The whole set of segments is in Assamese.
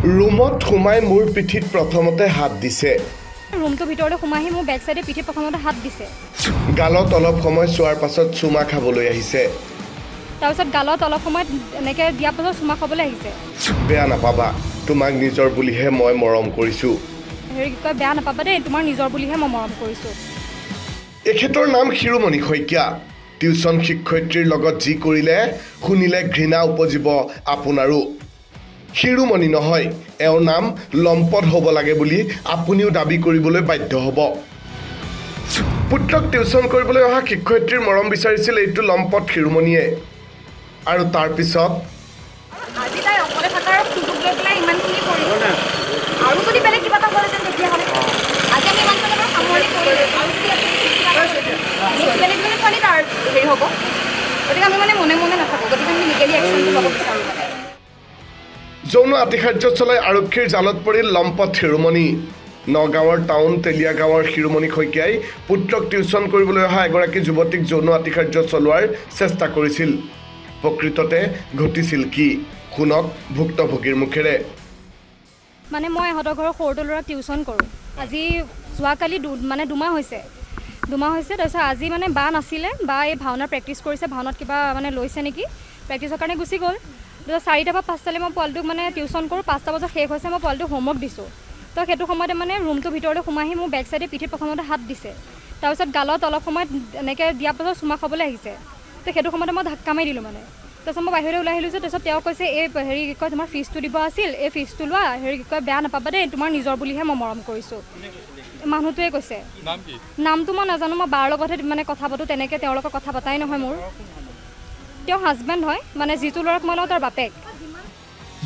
ৰুমত সোমাই মোৰ পিঠিত প্ৰথমতে হাত দিছে। ৰুমটোৰ ভিতৰলৈ সোমাই মোৰ বেক চাইডে পিঠিত প্ৰথমতে হাত দিছে। গালত অলপ সময় চোৱাৰ পাছত চুমা খাবলৈ আহিছে। তাৰপিছত গালত অলপ সময় এনেকৈ দিয়াৰ পাছত চুমা খাবলৈ আহিছে। বেয়া নাপাবা, তোমাক নিজৰ বুলিহে মই মৰম কৰিছোঁ। কি কয়, বেয়া নাপাবা দেই, তোমাৰ নিজৰ বুলিহে মই মৰম কৰিছোঁ। এখেতৰ নাম শিৰোমণি শইকীয়া। টিউচন শিক্ষয়িত্ৰীৰ লগত যি কৰিলে শুনিলে ঘৃণা উপজিব আপোনাৰো। শিৰোমণি নহয়, এওঁৰ নাম লম্পট হ'ব লাগে বুলি আপুনিও দাবী কৰিবলৈ বাধ্য হ'ব। পুত্ৰক টিউচন কৰিবলৈ অহা শিক্ষয়িত্ৰীৰ মৰম বিচাৰিছিল এইটো লম্পট শিৰোমণিয়ে। আৰু তাৰপিছত আজি তাই অকলে থকাৰ সুযোগ লৈ পেলাই ইমানখিনি কৰিছে। আৰু যদি বেলেগ কিবা এটা হ'লেহেঁতেন তেতিয়াহ'লে আজি আমি ইমানখিনি সামৰণি কৰিলোঁ। আৰু যদি বেলেগ বেলেগ ছোৱালী তাৰ হেৰি হ'ব, গতিকে আমি মানে মনে মনে নাথাকোঁ। গতিকে আমি লিগেলি একশ্যনটো ল'ব বিচাৰোঁ। মানে যৌন আতিশাৰ্য চলাই আৰক্ষীৰ জালত পৰিল লম্পট শিৰোমণি। নগাঁৱৰ টাউন তেলীয়া গাঁৱৰ শিৰোমণি শইকীয়াই পুত্ৰক টিউচন কৰিবলৈ অহা এগৰাকী যুৱতীক যৌন আতিশাৰ্য চলোৱাৰ চেষ্টা কৰিছিল। প্ৰকৃততে ঘটিছিল কি, শুনক ভুক্তভোগীৰ মুখেৰে। মানে মই ইহঁতৰ ঘৰৰ সৰুটো ল'ৰাক টিউচন কৰোঁ। আজি যোৱাকালি দুমাহ হৈছে। তাৰপিছত আজি মানে বা নাছিলে, বা এই ভাওনাৰ প্ৰেক্টিছ কৰিছে, ভাওনাত কিবা মানে লৈছে নেকি, প্ৰেক্টিছৰ কাৰণে গুচি গ'ল। তাৰপিছত 4টা বা 5টালৈ মই পোৱালিটোক মানে টিউচন কৰোঁ। 5টা বজাত শেষ হৈছে, মই পোৱালিটোক হোমৱৰ্ক দিছোঁ। তো সেইটো সময়তে মানে ৰুমটোৰ ভিতৰলৈ সোমাই মোৰ বেক চাইডে পিঠিত প্ৰথমতে হাত দিছে। তাৰপিছত গালত অলপ সময় এনেকৈ দিয়াৰ পাছত চুমা খাবলৈ আহিছে। তো সেইটো সময়তে মই ধাক্কা মাৰি দিলোঁ মানে। তাৰপিছত মই বাহিৰলৈ ওলাই আহিলোঁ যে, তাৰপিছত তেওঁ কৈছে এই কি কয়, তোমাৰ ফিজটো দিব আছিল, এই ফিজটো লোৱা, কি কয়, বেয়া নাপাবা দেই, তোমাৰ নিজৰ বুলিহে মই মৰম কৰিছোঁ। মানুহটোৱে কৈছে। নামটো মই নাজানো, মই বাৰ লগতহে মানে কথা পাতোঁ, তেনেকৈ তেওঁৰ লগত কথা পতাই নহয় মোৰ। তেওঁ হাজবেণ্ড হয়, মানে যিটো ল'ৰাক মই লওঁ তাৰ বাপেক।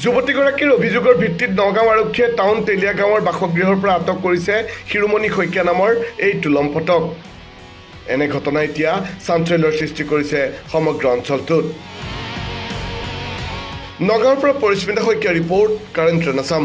যুৱতীগৰাকীৰ অভিযোগৰ ভিত্তিত নগাঁও আৰক্ষীয়ে টাউন তেলীয়া গাঁৱৰ বাসগৃহৰ পৰা আটক কৰিছে শিৰোমণি শইকীয়া নামৰ এইটো লম্পটক। এনে ঘটনা এতিয়া চাঞ্চল্যৰ সৃষ্টি কৰিছে সমগ্ৰ অঞ্চলটোত। নগাঁৱৰ পৰা পৰিস্মিতা শইকীয়া ৰিপৰ্ট, কাৰেণ্ট আছাম।